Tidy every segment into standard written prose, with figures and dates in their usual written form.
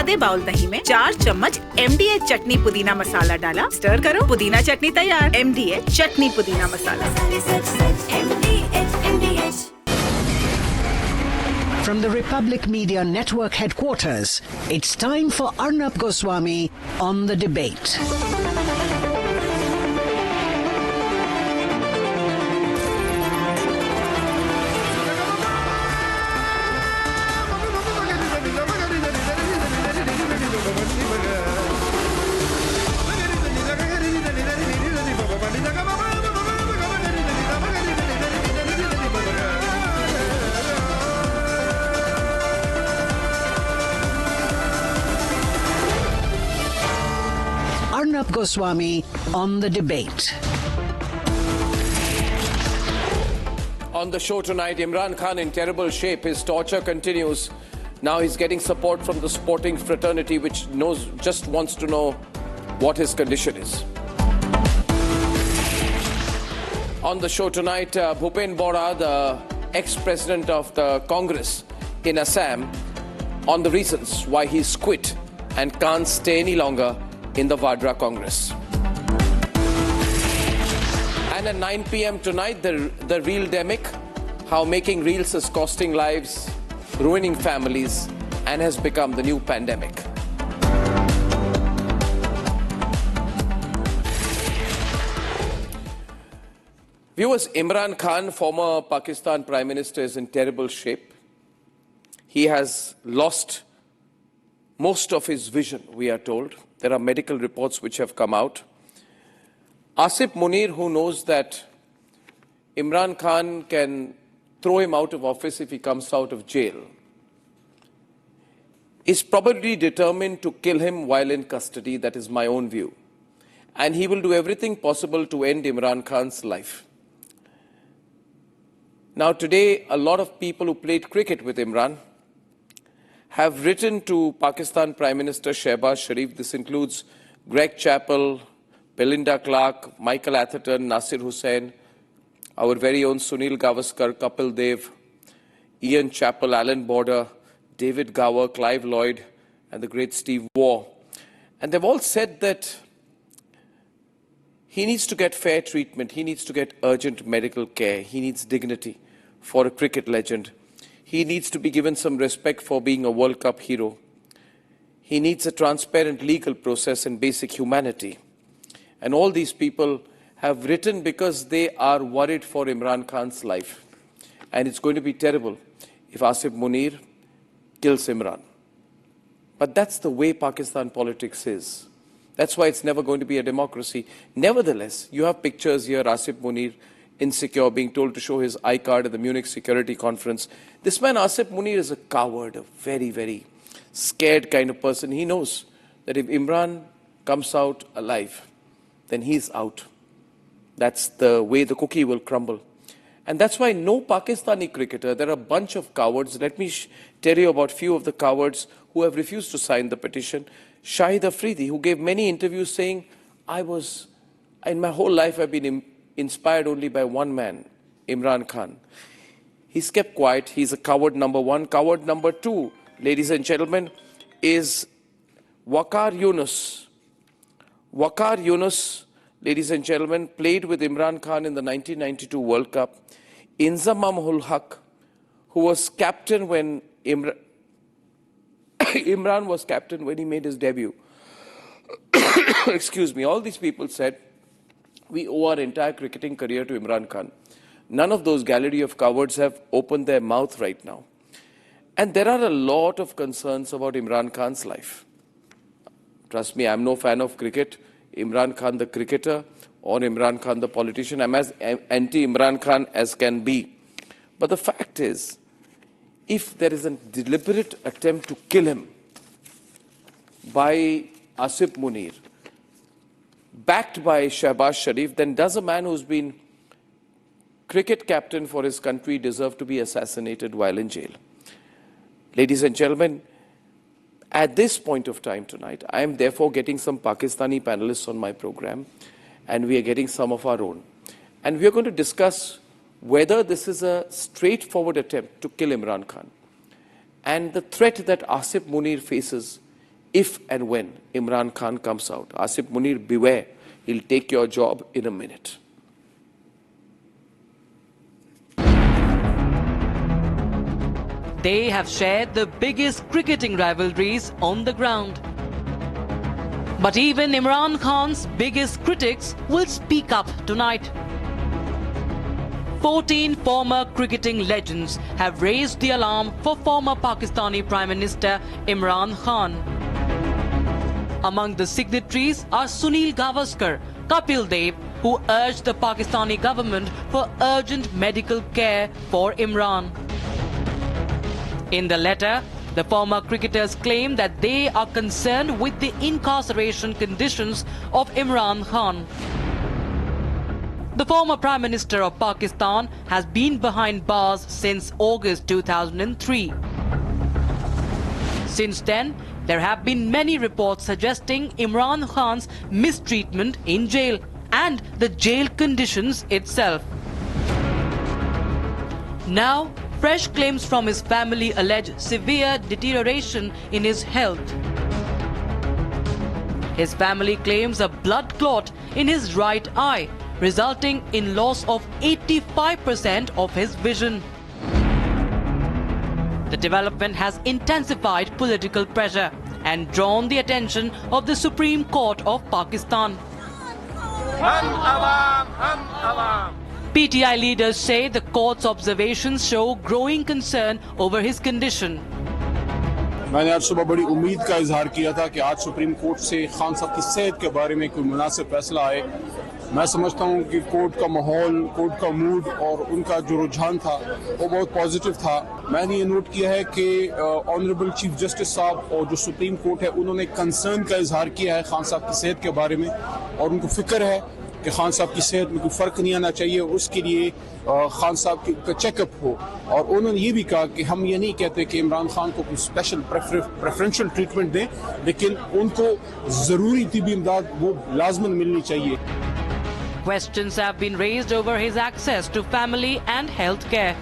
आधे बाउल दही में 4 चम्मच MDH चटनी पुदीना मसाला डाला, स्टर करो, पुदीना चटनी तैयार। MDH चटनी पुदीना मसाला। From the Republic Media Network headquarters, it's time for Arnab Goswami on The Debate. Arnab Goswami on The Debate. On the show tonight, Imran Khan in terrible shape. His torture continues. Now he's getting support from the sporting fraternity, which just wants to know what his condition is. On the show tonight, Bhupen Bora, the ex-president of the Congress in Assam, on the reasons why he's quit and can't stay any longer in the Vadra Congress. And at 9 p.m. tonight, the Reel Demic, how making reels is costing lives, ruining families, and has become the new pandemic. Viewers, Imran Khan, former Pakistan Prime Minister, is in terrible shape. He has lost most of his vision, we are told. There are medical reports which have come out. Asif Munir, who knows that Imran Khan can throw him out of office if he comes out of jail, is probably determined to kill him while in custody. That is my own view. And he will do everything possible to end Imran Khan's life. Now today, a lot of people who played cricket with Imran have written to Pakistan Prime Minister Shehbaz Sharif. This includes Greg Chappell, Belinda Clark, Michael Atherton, Nasir Hussain, our very own Sunil Gavaskar, Kapil Dev, Ian Chappell, Alan Border, David Gower, Clive Lloyd, and the great Steve Waugh. And they've all said that he needs to get fair treatment, he needs to get urgent medical care, he needs dignity for a cricket legend. He needs to be given some respect for being a World Cup hero. He needs a transparent legal process and basic humanity. And all these people have written because they are worried for Imran Khan's life. And it's going to be terrible if Asif Munir kills Imran. But that's the way Pakistan politics is. That's why it's never going to be a democracy. Nevertheless, you have pictures here, Asif Munir, insecure, being told to show his I-card at the Munich Security Conference. This man, Asif Munir, is a coward, a very, very scared kind of person. He knows that if Imran comes out alive, then he's out. That's the way the cookie will crumble. And that's why no Pakistani cricketer, there are a bunch of cowards. Let me tell you about few of the cowards who have refused to sign the petition. Shahid Afridi, who gave many interviews saying, in my whole life I've been inspired only by one man, Imran Khan. He's kept quiet. He's a coward number one. Coward number two, ladies and gentlemen, is Waqar Yunus. Waqar Yunus, ladies and gentlemen, played with Imran Khan in the 1992 World Cup. Inzamam ul Haq, who was captain when Imran was captain when he made his debut. Excuse me. All these people said, we owe our entire cricketing career to Imran Khan. None of those gallery of cowards have opened their mouth right now. And there are a lot of concerns about Imran Khan's life. Trust me, I'm no fan of cricket. Imran Khan the cricketer or Imran Khan the politician. I'm as anti-Imran Khan as can be. But the fact is, if there is a deliberate attempt to kill him by Asif Munir, backed by Shehbaz Sharif, then does a man who's been cricket captain for his country deserve to be assassinated while in jail? Ladies and gentlemen, at this point of time tonight, I am therefore getting some Pakistani panelists on my program, and we are getting some of our own. And we are going to discuss whether this is a straightforward attempt to kill Imran Khan. And the threat that Asif Munir faces if and when Imran Khan comes out. Asif Munir, beware, he'll take your job in a minute. They have shared the biggest cricketing rivalries on the ground. But even Imran Khan's biggest critics will speak up tonight. 14 former cricketing legends have raised the alarm for former Pakistani Prime Minister Imran Khan. Among the signatories are Sunil Gavaskar, Kapil Dev, who urged the Pakistani government for urgent medical care for Imran. In the letter, the former cricketers claim that they are concerned with the incarceration conditions of Imran Khan. The former Prime Minister of Pakistan has been behind bars since August 2003. Since then, there have been many reports suggesting Imran Khan's mistreatment in jail and the jail conditions itself. Now, fresh claims from his family allege severe deterioration in his health. His family claims a blood clot in his right eye, resulting in loss of 85% of his vision. The development has intensified political pressure and drawn the attention of the Supreme Court of Pakistan. PTI leaders say the court's observations show growing concern over his condition. मैंने आज सुबह बड़ी उम्मीद का इजहार किया था कि आज सुप्रीम कोर्ट से खान साहब की सेहत के बारे में कोई मुनासिब फैसला आए। मैं समझता हूं कि कोर्ट का माहौल, कोर्ट का मूड और उनका जो रुझान था वो बहुत पॉजिटिव था। मैंने ये नोट किया है कि ऑनरेबल चीफ जस्टिस साहब और जो सुप्रीम कोर्ट है उन्होंने कंसर्न का इजहार किया है खान साहब की सेहत के बारे में और उनको फिक्र है कि खान साहब की सेहत में कोई फ़र्क नहीं आना चाहिए, उसके लिए खान साहब का चेकअप हो। और उन्होंने ये भी कहा कि हम ये नहीं कहते कि इमरान खान को कोई स्पेशल प्रेफरेंशियल ट्रीटमेंट दें, लेकिन उनको ज़रूरी तिब्बी इमदाद वो लाजमन मिलनी चाहिए। Questions have been raised over his access to family and health care.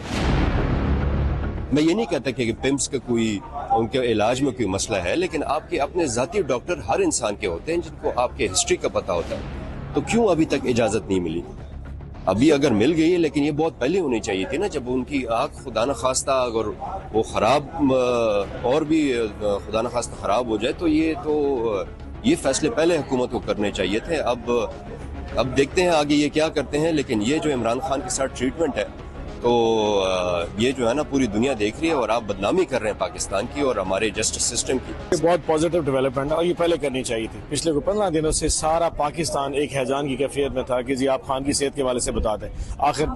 मैं ये नहीं कहता कि पिम्स का कोई उनके इलाज में कोई मसला है, लेकिन आपके अपने जाती डॉक्टर हर इंसान के होते हैं जिनको आपके हिस्ट्री का पता होता है। तो क्यों अभी तक इजाजत नहीं मिली? अभी अगर मिल गई है, लेकिन ये बहुत पहले होनी चाहिए थी ना, जब उनकी आँख खुदा न खास्ता अगर वो खराब और भी खुदा न खास्ता खराब हो जाए तो ये फैसले पहले हुकूमत को करने चाहिए थे। अब देखते हैं आगे ये क्या करते हैं, लेकिन ये जो इमरान खान के साथ ट्रीटमेंट है तो ये जो है ना पूरी दुनिया देख रही है और आप बदनामी कर रहे हैं पाकिस्तान की और हमारे जस्टिस सिस्टम की। ये बहुत पॉजिटिव डेवलपमेंट है और ये पहले करनी चाहिए थी। पिछले 15 दिनों से सारा पाकिस्तान एक हैजान की कैफियत में था कि जी आप खान की सेहत के हवाले से बता दें। आखिर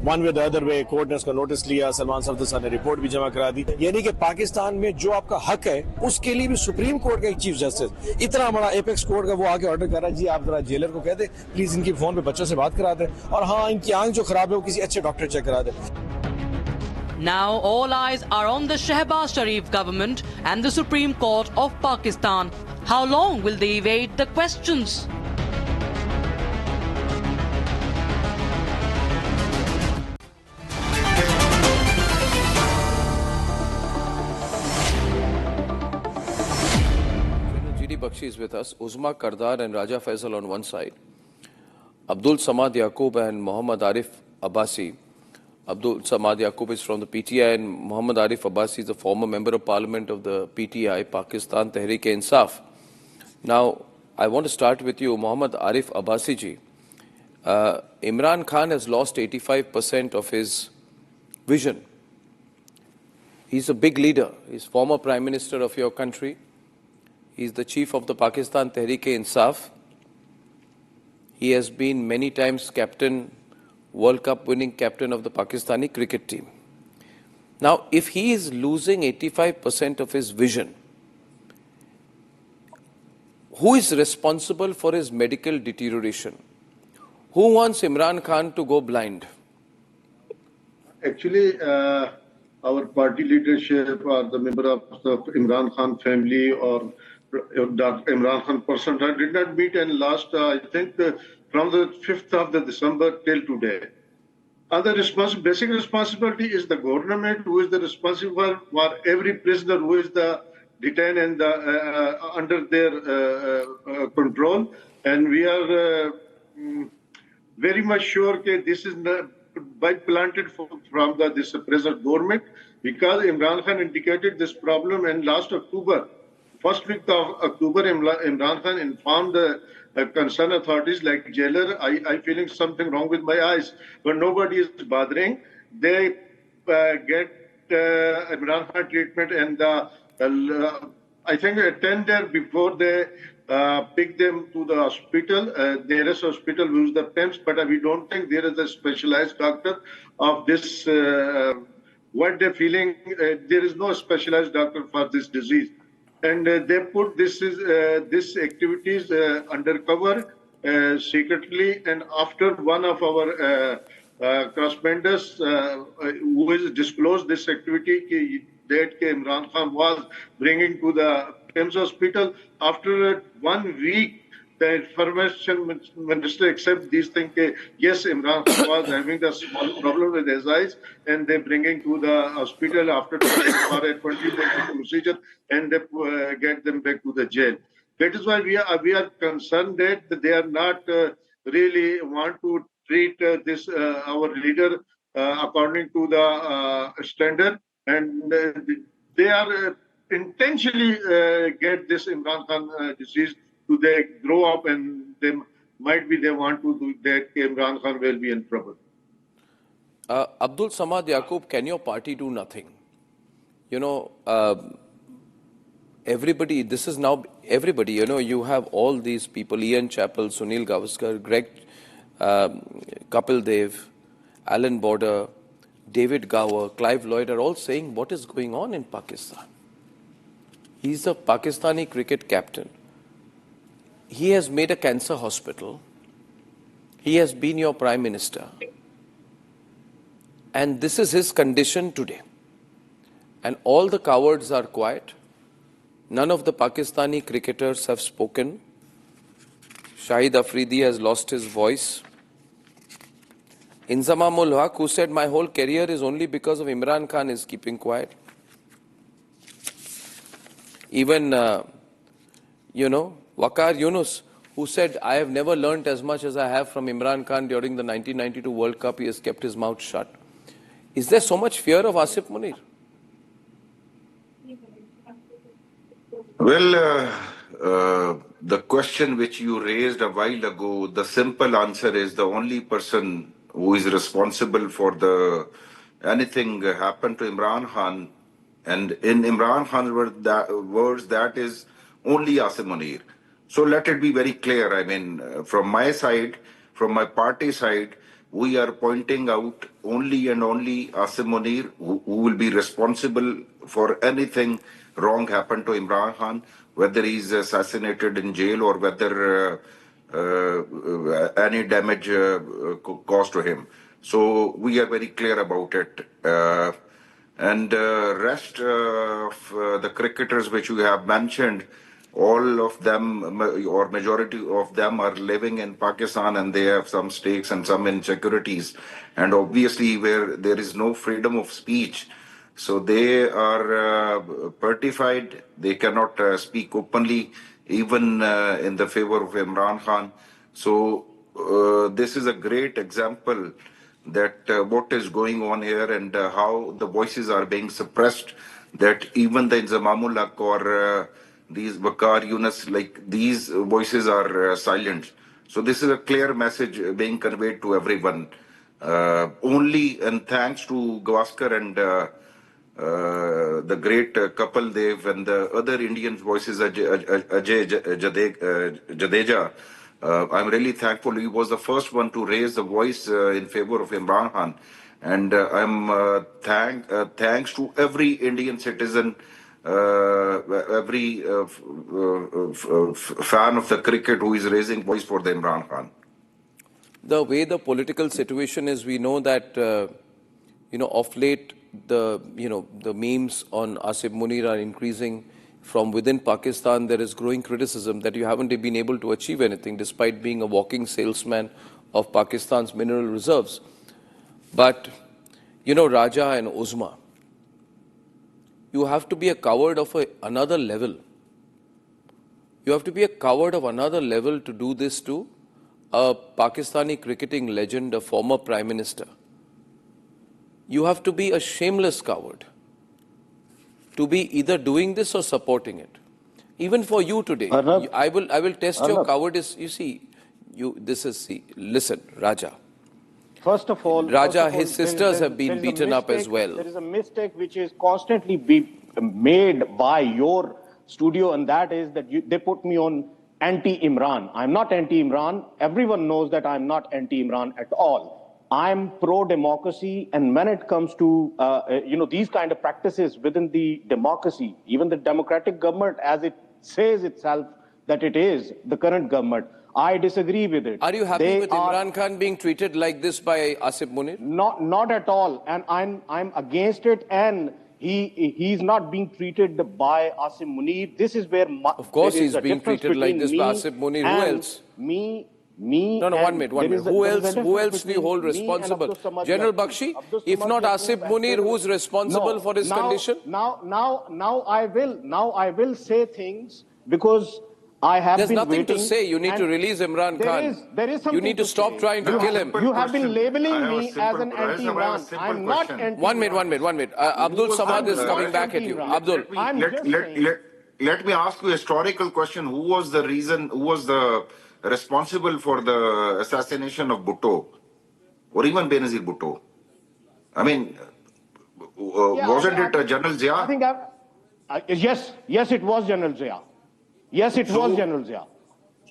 one way the other way court ने उसका नोटिस लिया, सलमान सफदर साहब ने रिपोर्ट भी जमा करा दी। यानी कि पाकिस्तान में जो आपका हक है उसके लिए भी सुप्रीम कोर्ट का एक चीफ जस्टिस इतना बड़ा एपेक्स कोर्ट का वो आके ऑर्डर कर रहा है, जी आप जरा जेलर को कह दे प्लीज इनकी फोन पे बच्चों से बात करा दें और हाँ इनकी आंख जो खराब है वो किसी अच्छे डॉक्टर चेक करा दे। Now all eyes are on the Shehbaz Sharif government and the Supreme Court of Pakistan. How long will they evade the questions? GD Bakshi is with us. Uzma Kardar and Raja Faisal on one side. Abdul Samad Yaqub and Muhammad Arif Abbasi. Abdul Samad Yaqub is from the PTI and Muhammad Arif Abbasi is the former member of parliament of the PTI, Pakistan Tehreek-e-Insaf. Now, I want to start with you, Muhammad Arif Abbasi ji. Imran Khan has lost 85% of his vision. He's a big leader. He's former Prime Minister of your country. He's the chief of the Pakistan Tehreek-e-Insaf. He has been many times captain, World Cup winning captain of the Pakistani cricket team. Now, if he is losing 85% of his vision, who is responsible for his medical deterioration? Who wants Imran Khan to go blind? Actually, our party leadership or the member of the Imran Khan family or Dr. Imran Khan person did not meet and last, I think, from the 5th of the December till today. And the basic responsibility is the government who is the responsible for every prisoner who is detained and under their control. And we are very much sure that this is planted from this present government, because Imran Khan indicated this problem in last October. First week of October, Imran Khan informed the concerned authorities like jailer, I feeling something wrong with my eyes, but nobody is bothering. They get Imran Khan treatment, and I think 10 days before they pick them to the hospital, nearest hospital, use the PIMS, but we don't think there is a specialized doctor of this, what they're feeling, there is no specialized doctor for this disease. And they put this activities undercover, secretly, and after one of our correspondents who has disclosed this activity that Imran Khan was bringing to the PIMS hospital, after 1 week, the information minister accept these things. Yes, Imran Khan was having a small problem with his eyes, and they bringing to the hospital after for a 20-day procedure, and they get them back to the jail. That is why we are concerned that they are not really want to treat this our leader according to the standard, and they are intentionally get this Imran Khan disease to they grow up, and they want to do that. Imran Khan will be in trouble. Abdul Samad Yaqub, can your party do nothing? You know, everybody, this is now everybody, you know, you have all these people, Ian Chappell, Sunil Gavaskar, Greg Kapil Dev, Alan Border, David Gower, Clive Lloyd are all saying what is going on in Pakistan. He's a Pakistani cricket captain. He has made a cancer hospital. He has been your prime minister. And this is his condition today. And all the cowards are quiet. None of the Pakistani cricketers have spoken. Shahid Afridi has lost his voice. Inzamamul Haq, who said my whole career is only because of Imran Khan, is keeping quiet. Even, you know, Waqar Yunus, who said, I have never learnt as much as I have from Imran Khan during the 1992 World Cup, he has kept his mouth shut. Is there so much fear of Asif Munir? Well, the question which you raised a while ago, the simple answer is the only person who is responsible for anything happened to Imran Khan, and in Imran Khan's words, that is only Asif Munir. So let it be very clear. I mean, from my side, from my party side, we are pointing out only and only Asif Munir, who will be responsible for anything wrong happened to Imran Khan, whether he's assassinated in jail or whether any damage caused to him. So we are very clear about it. And rest of the cricketers which you have mentioned, all of them or majority of them are living in Pakistan, and they have some stakes and some insecurities. And obviously where there is no freedom of speech, so they are certified. They cannot speak openly, even in the favor of Imran Khan. So this is a great example that what is going on here and how the voices are being suppressed, that even the Inzamamul Haq or these Waqar Yunus, like these voices are silent. So this is a clear message being conveyed to everyone. Only and thanks to Gavaskar and the great Kapil Dev and the other Indian voices, Ajay Jadeja, I'm really thankful. He was the first one to raise the voice in favor of Imran Khan. And I'm thanks to every Indian citizen, every fan of the cricket who is raising voice for the Imran Khan. The way the political situation is, we know that, you know, of late, the memes on Asif Munir are increasing. From within Pakistan, there is growing criticism that you haven't been able to achieve anything despite being a walking salesman of Pakistan's mineral reserves. But, you know, Raja and Uzma, you have to be a coward of another level. You have to be a coward of another level to do this to a Pakistani cricketing legend, a former Prime Minister. You have to be a shameless coward to be either doing this or supporting it. Even for you today, I will test your cowardice. You see, listen, Raja. First of all, Raja, his sisters have been beaten up as well. There is a mistake which is constantly made by your studio, and that is that they put me on anti-Imran. I'm not anti-Imran. Everyone knows that I'm not anti-Imran at all. I'm pro-democracy, and when it comes to these kind of practices within the democracy, even the democratic government, as it says itself that it is, the current government, I disagree with it. Are you happy with Imran Khan being treated like this by Asif Munir? Not at all, and I'm against it. And he's not being treated by Asif Munir. This is where of course he's being treated like this by Asif Munir. Who else? No, 1 minute. Who else do you hold responsible? General Bakshi, if not Asif Munir, who's responsible for his condition? Now I will say things because I have There's been nothing waiting, to say. You need to release Imran Khan. There is something you need to stop trying to kill him. You have been labeling me as an anti-Imran. I'm not anti-Imran. 1 minute. Abdul Samad is coming back at you. Abdul. Let me ask you a historical question. Who was the responsible for the assassination of Bhutto, or even Benazir Bhutto? I mean, wasn't it General Zia? I think yes, it was General Zia. Yes, it was General Zia.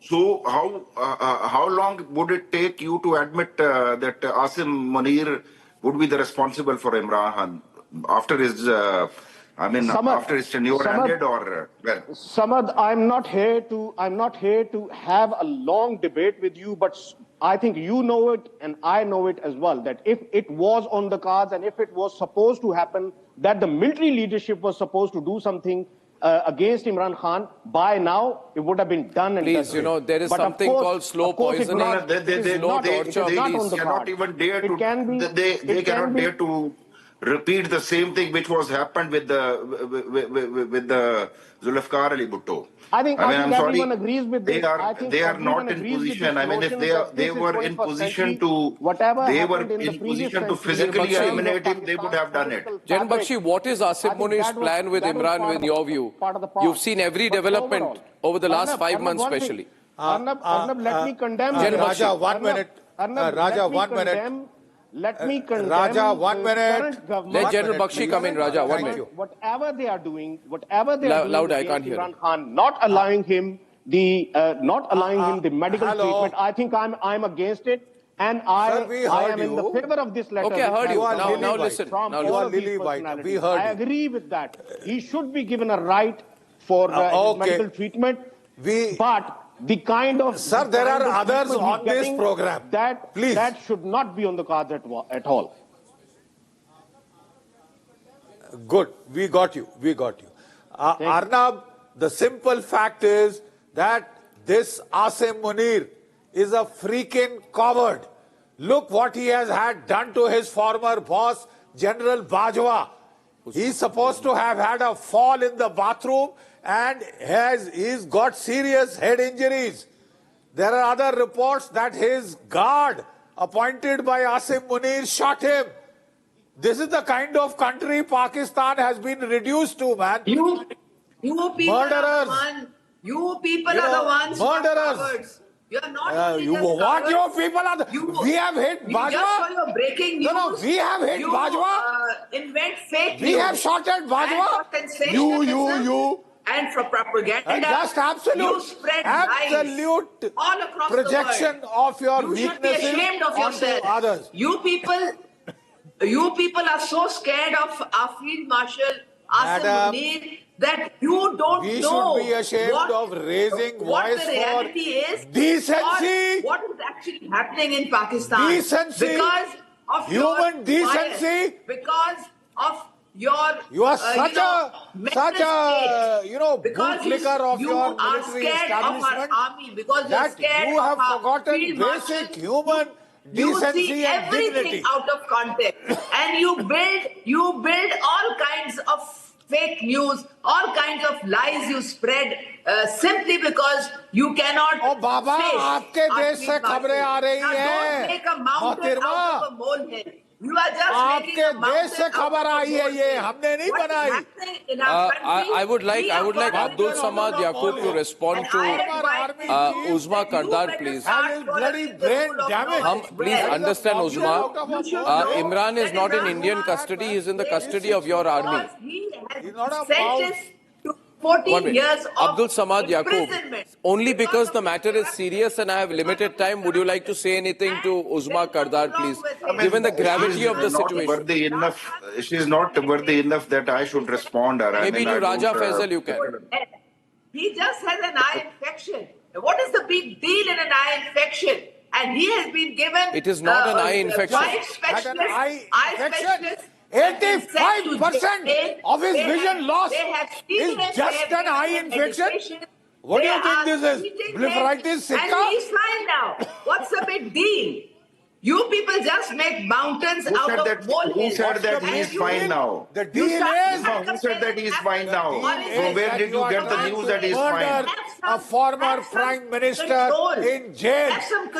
So how long would it take you to admit that Asim Munir would be the responsible for Imran Khan after his after his tenure ended, or well? Samad, I'm not here to have a long debate with you, but I think you know it and I know it as well, that if it was on the cards and if it was supposed to happen, that the military leadership was supposed to do something against Imran Khan, by now it would have been done. And please, there is something called slow poisoning. They cannot even dare to. They cannot dare to repeat the same thing which was happened with the Zulfikar Ali Bhutto. I think everyone agrees with this. They are not in position. I mean, if they were in position to physically eliminate him, they would have done it. Jan Bakshi, what is Asif Munir's plan with Imran, in your view? You've seen every development over the last 5 months, especially. Arnab, let me condemn. Raja, 1 minute. Raja, 1 minute. Let me condemn. Raja, 1 minute. Let General Bakshi come in, Raja. 1 minute. Whatever they are doing louder, I can't hear Imran Khan, not allowing him the medical treatment. I think I'm against it, and I am in the favor of this letter. Okay, I heard you. Now listen. You are Lily White. We heard. I agree with that. He should be given a right for medical treatment. But the kind of there are others on this program. That should not be on the cards at all. Good. We got you. Arnab, the simple fact is that this Asim Munir is a freaking coward. Look what he has had done to his former boss, General Bajwa. He's supposed to have had a fall in the bathroom and he's got serious head injuries. There are other reports that his guard appointed by Asim Munir shot him. This is the kind of country Pakistan has been reduced to, man. You people murderers. Are the one. You people are the ones murderers. Who are cowards. You are not what your people are we have hit Bajwa. Just for your breaking news. No, we have hit Bajwa. Invent fake we news. have shot at Bajwa. You. And for propaganda, just you spread absolute lies all across projection the world. of your you weaknesses should be ashamed of yourself. Others. You people are so scared of our Field Marshal Asim Munir that you don't we know should be ashamed of raising what voice the reality is, decency, or what is actually happening in Pakistan. Decency, because of human decency, bias, because of you are such a bootlicker of your military establishment because that you have forgotten basic human decency and dignity. Everything out of context, and you build all kinds of fake news, all kinds of lies you spread simply because you cannot. O Baba, face आपके our देश से field खबरें आ marshal. रही Now, हैं। don't make a mountain मोहतरमा, out of a molehill. You are just making आपके a mountain देश से out खबर of a आई है, ये molehill. हमने नहीं What is बनाई। happening in our country, I would like we have got a Abdul Samad Yaqub to respond and to I advise you Uzma that you Kardar, better please. start That is following bloody the brain rule of damage. law. Please Where understand, you Uzma. should know Imran is that not in Imran Indian Khan custody. He is in the is custody of your army. because he has He's not a sentenced to 1 14 minute. years of Abdul Samad Yaqub, imprisonment. only because the matter is serious and I have limited time, would you like to say anything to Uzma Kardar, please? Given the gravity of the situation. She's not worthy enough that I should respond her. Maybe to Raja Faisal you can. He just has an eye infection. What is the big deal in an eye infection? And he has been given. It is not an eye infection. Eye specialist, eye specialist. 85% of his vision loss is just an eye infection. What do you think this is? Blepharitis, And Zika? he's fine now. What's the big deal? You people just make mountains Who out said of that? molehills. Who said that he is fine now? The deal is Who said that he is fine now? From where did you get the news that he is fine? a former prime minister in jail.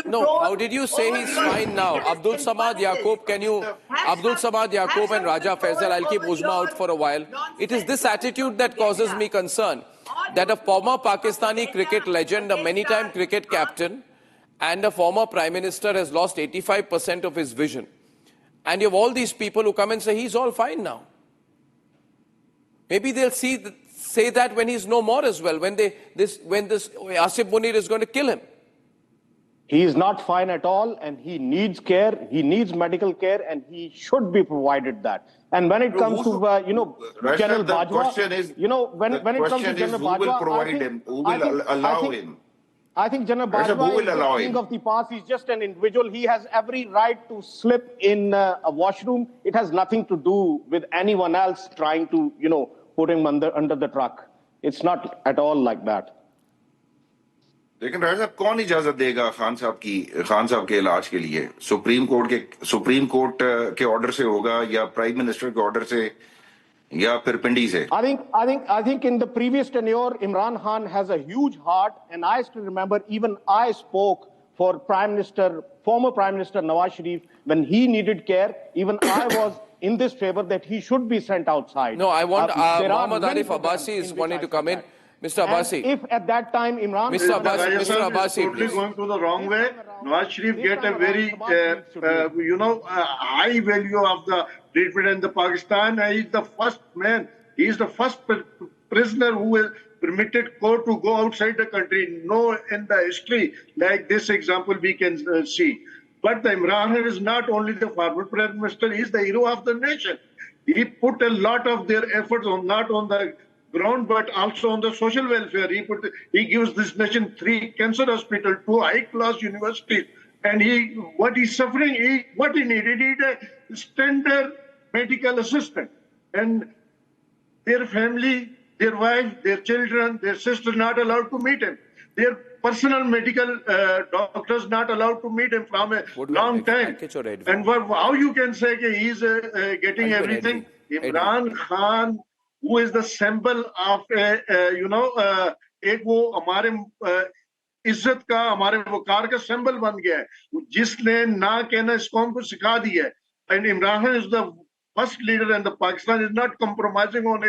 No, how did you say he's fine now? Abdul Samad Yaqub, can you... Abdul Samad Yaqub and Raja Faisal, I'll keep Uzma out for a while. It is this attitude that causes me concern. That a former Pakistani cricket legend, a many-time cricket captain, and a former prime minister has lost 85% of his vision. And you have all these people who come and say, he's all fine now. Maybe they'll say that when he's no more as well, when this Asif Munir is going to kill him. He is not fine at all, and he needs care, he needs medical care, and he should be provided that. And when it comes to, General Bajwa, when it comes to General Bajwa, who will provide him, who will allow him? I think General Bajwa is the king of the past. He's just an individual. He has every right to slip in a washroom. It has nothing to do with anyone else trying to, put him under the truck. It's not at all like that. लेकिन राजा साहब कौन इजाजत देगा खान साहब के इलाज के लिए? सुप्रीम कोर्ट के ऑर्डर से होगा या प्राइम मिनिस्टर के ऑर्डर से या फिर पिंडी से? I think in the previous tenure, Imran Khan has a huge heart, and I still remember even I spoke for former Prime Minister Nawaz Sharif when he needed care. Even I was in this favor that he should be sent outside. No, I want Muhammad Arif Abbasi is wanting to come in. Mr. Abbasi. And if at that time Imran... Mr. Abbasi, totally going to the wrong way. Nawaz Sharif get a very, high value of the treatment in the Pakistan. He's the first man. He's the first prisoner who is permitted court to go outside the country. No, in the history like this example we can see. But the Imran Khan is not only the former prime minister, he's the hero of the nation. He put a lot of their efforts not on the ground, but also on the social welfare. He gives this nation 3 cancer hospitals, 2 high-class universities, and what he's suffering, what he needed a standard medical assistant, and their family, their wife, their children, their sister not allowed to meet him. Their personal medical doctors not allowed to meet him from a long time. And how you can say he's getting everything? Imran Khan, who is the symbol of एक वो हमारे इज्जत का, हमारे वकार का symbol बन गया है, जिसने ना कहना इस कौम को सिखा दिया है. And Imran Khan is the first leader, and the Pakistan is not compromising on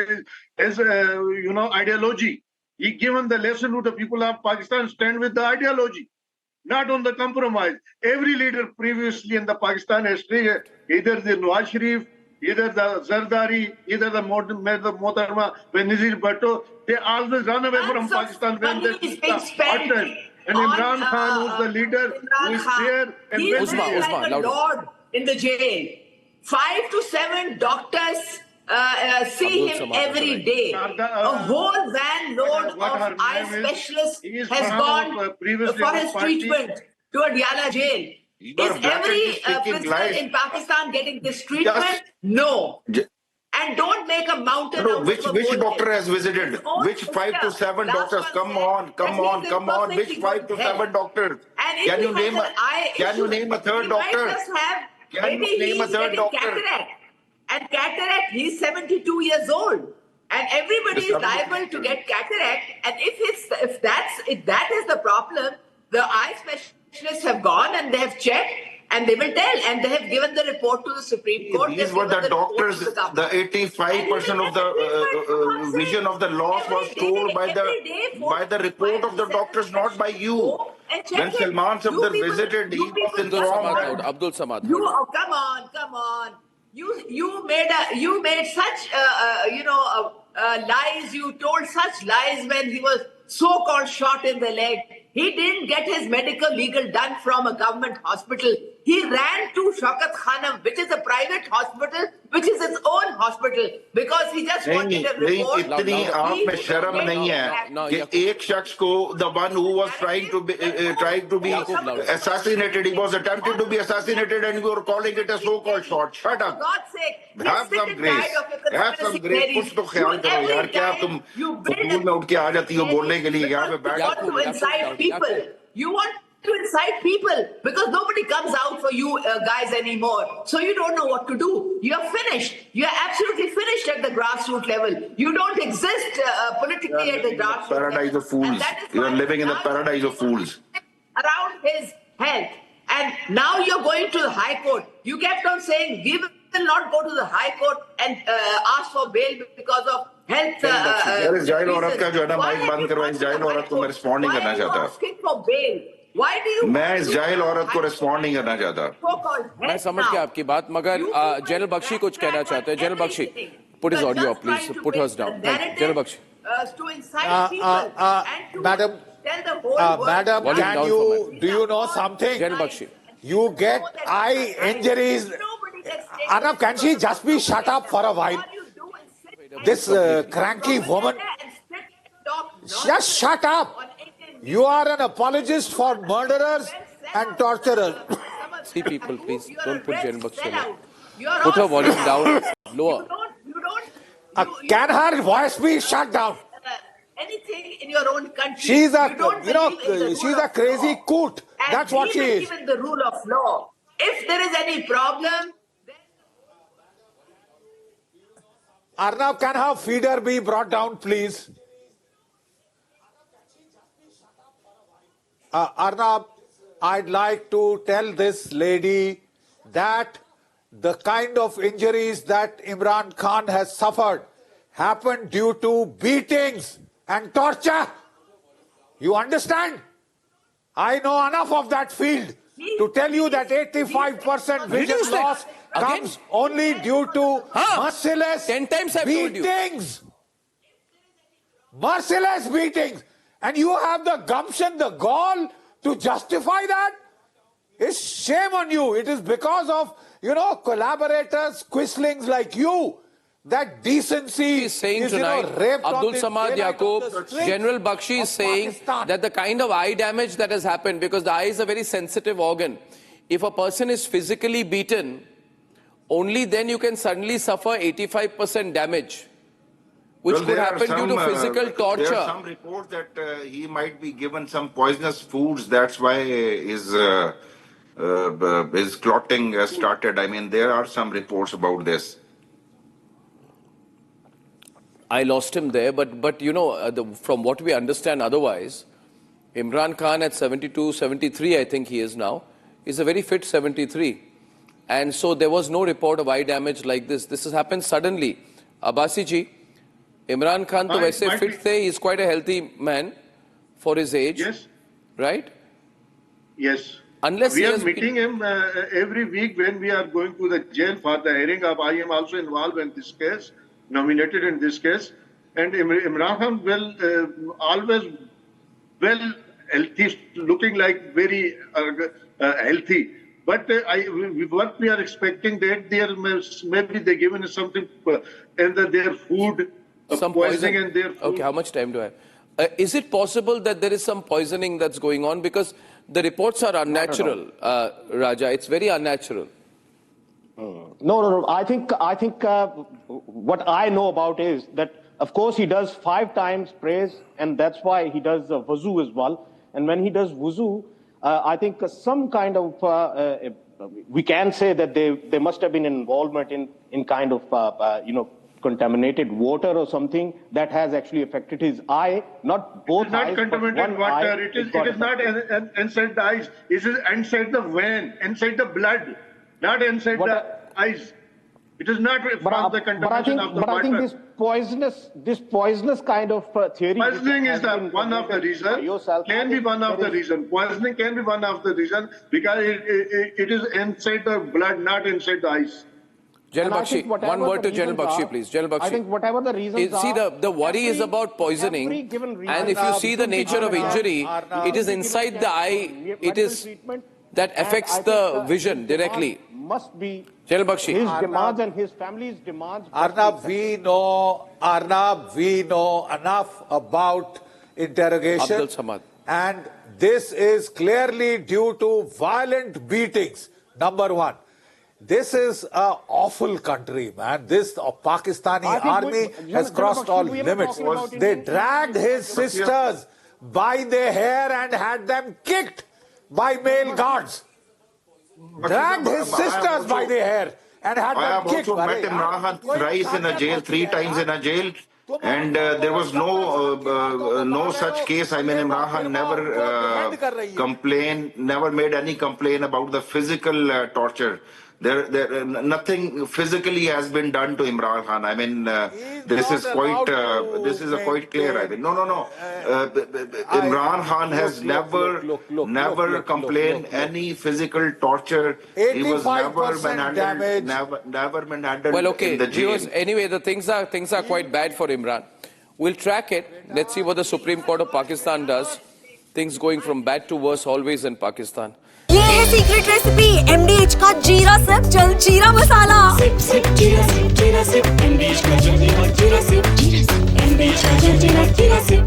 his ideology. He given the lesson to the people of Pakistan, stand with the ideology, not on the compromise. Every leader previously in the Pakistan history, either the Nawaz Sharif, either the Zardari, either the Mohtarma, Benazir Bhutto, they always run away from Pakistan when they hot time. And Imran Khan, who's the leader, who is there, and he is like a lord in the jail. 5 to 7 doctors see him every day. A whole van load of eye specialists has gone for his treatment to Adiala jail. Is every prisoner in Pakistan getting this treatment? No. And don't make a mountain out of a which doctor has visited? Which 5 to 7 doctors? Come on. Which 5 to 7 doctors? Can you name a third doctor? Maybe he's getting cataract. And cataract, he's 72 years old. and everybody is liable to get cataract. And if that is the problem, the eye specialists have gone and they have checked. And they will tell, and they have given the report to the Supreme Court. These were the doctors. The 85% of the vision of the loss was told by the report of the doctors, not by you. When Salman Safdar visited, he was informed. Abdul Samad. Come on. You made such lies. You told such lies when he was so-called shot in the leg. He didn't get his medical legal done from a government hospital. He ran to Shaukat Khanam, which is a private hospital, which is its own hospital, because he just wanted a report. इतनी आप में शर्म नहीं है कि एक शख्स को, the one who was trying to be assassinated, he was attempted to be assassinated, and you are calling it a so-called shot. Shut up. For God's sake, have some grace. Have some grace. कुछ तो ख्याल करो यार. क्या तुम football में उठ के आ जाती हो बोलने के लिए यहाँ पे बैठ? You want to incite people. You want to incite people because nobody comes out for you guys anymore. So you don't know what to do. You are finished. You are absolutely finished at the grassroots level. You don't exist politically at the grassroots level. Paradise of fools. You are living in the paradise of fools. Around his health. And now you're going to the High Court. You kept on saying, we will not go to the High Court and ask for bail because of health. इस जाहिल औरत का जो है ना mic बंद करवाएं. इस जाहिल औरत को मैं रिस्पॉन्ड नहीं करना चाहता. मैं इस जाहिल औरत को रिस्पॉन्ड नहीं करना चाहता. मैं समझ गया आपकी बात, मगर जनरल बख्शी कुछ कहना चाहते हैं. General Bakshi, put his audio up, please. Put hers down. General Bakshi. Madam, do you know something? General Bakshi. You get eye injuries. Arnab, can she just be shut up for a while? This cranky woman. Just shut up. You are an apologist for murderers and torturers. See people, please. Don't put General Bakshi on. Put her volume down, lower. Can her voice be shut down? Anything in your own country. She's a crazy coot. That's what she is. Even the rule of law. If there is any problem, Arnab, can her feeder be brought down, please? Arnab, I'd like to tell this lady that the kind of injuries that Imran Khan has suffered happened due to beatings and torture. You understand? I know enough of that field to tell you that 85% vision loss comes only due to merciless 10 times I've told you. beatings. Merciless beatings. And you have the gumption, the gall to justify that? It's shame on you. It is because of, collaborators, quislings like you, that decency is saying is, tonight, raped Abdul on the Samad Yaqub, General Bakshi is saying Pakistan. that the kind of eye damage that has happened, because the eye is a very sensitive organ, if a person is physically beaten, only then you can suddenly suffer 85% damage, which could happen due to physical torture. There are some reports that he might be given some poisonous foods. That's why his clotting started. I mean, there are some reports about this. I lost him there, but from what we understand otherwise, Imran Khan at 72, 73, I think he is now, is a very fit 73. And so there was no report of eye damage like this. This has happened suddenly. Abbasi ji, Imran Khan to वैसे fit थे, he is quite a healthy man for his age. Yes. Right? Yes. Unless we are meeting him every week when we are going to the jail for the hearing of. I am also involved in this case, nominated in this case, and Imran Khan will always healthy, looking like very healthy. But what we are expecting that maybe they given us something in their food, some poisoning in their food. Okay, how much time do I have? Is it possible that there is some poisoning that's going on? Because the reports are unnatural, Raja. It's very unnatural. No. I think what I know about is that, of course, he does 5 times praise, and that's why he does wuzu as well. And when he does wuzu, I think some kind of, we can say that there must have been involvement in kind of, contaminated water or something that has actually affected his eye, not both not eyes, but contaminated one water. eye. It is not inside the eyes. It is inside the vein, inside the blood, not inside the eyes. It is not from the contamination of the water. I think this poisonous kind of theory. Poisoning is one of the reason. Can be one of the reason. Poisoning can be one of the reason because it is inside the blood, not inside the eyes. General Bakshi, one word to General Bakshi, please. General Bakshi. I think whatever the reasons see, the worry is about poisoning, and if you see the nature of injury, it is inside the eye. It is that affects the vision directly. Must be General Bakshi. His demands and his family's demands. Arnab, we know enough about interrogation. Abdul Samad. And this is clearly due to violent beatings. Number one. This is an awful country, man. This Pakistani army has crossed all limits. They dragged his sisters by their hair and had them kicked by male guards. Dragged his sisters by their hair and had them kicked. I have also met Imran Khan thrice in a jail, 3 times in a jail. And there was no such case. I mean, Imran Khan never made any complaint about the physical torture. Nothing physically has been done to Imran Khan. I mean, this is quite clear. I mean, no. Imran Khan has never complained any physical torture. He was never manhandled Well, okay. in the jail. Anyway, the things are quite bad for Imran. We'll track it. Let's see what the Supreme Court of Pakistan does. Things going from bad to worse always in Pakistan. ये है secret recipe MDH का जीरा SIP जल जीरा मसाला। SIP SIP जीरा SIP MDH का जल जीरा सिप MDH का जल जीरा सिप।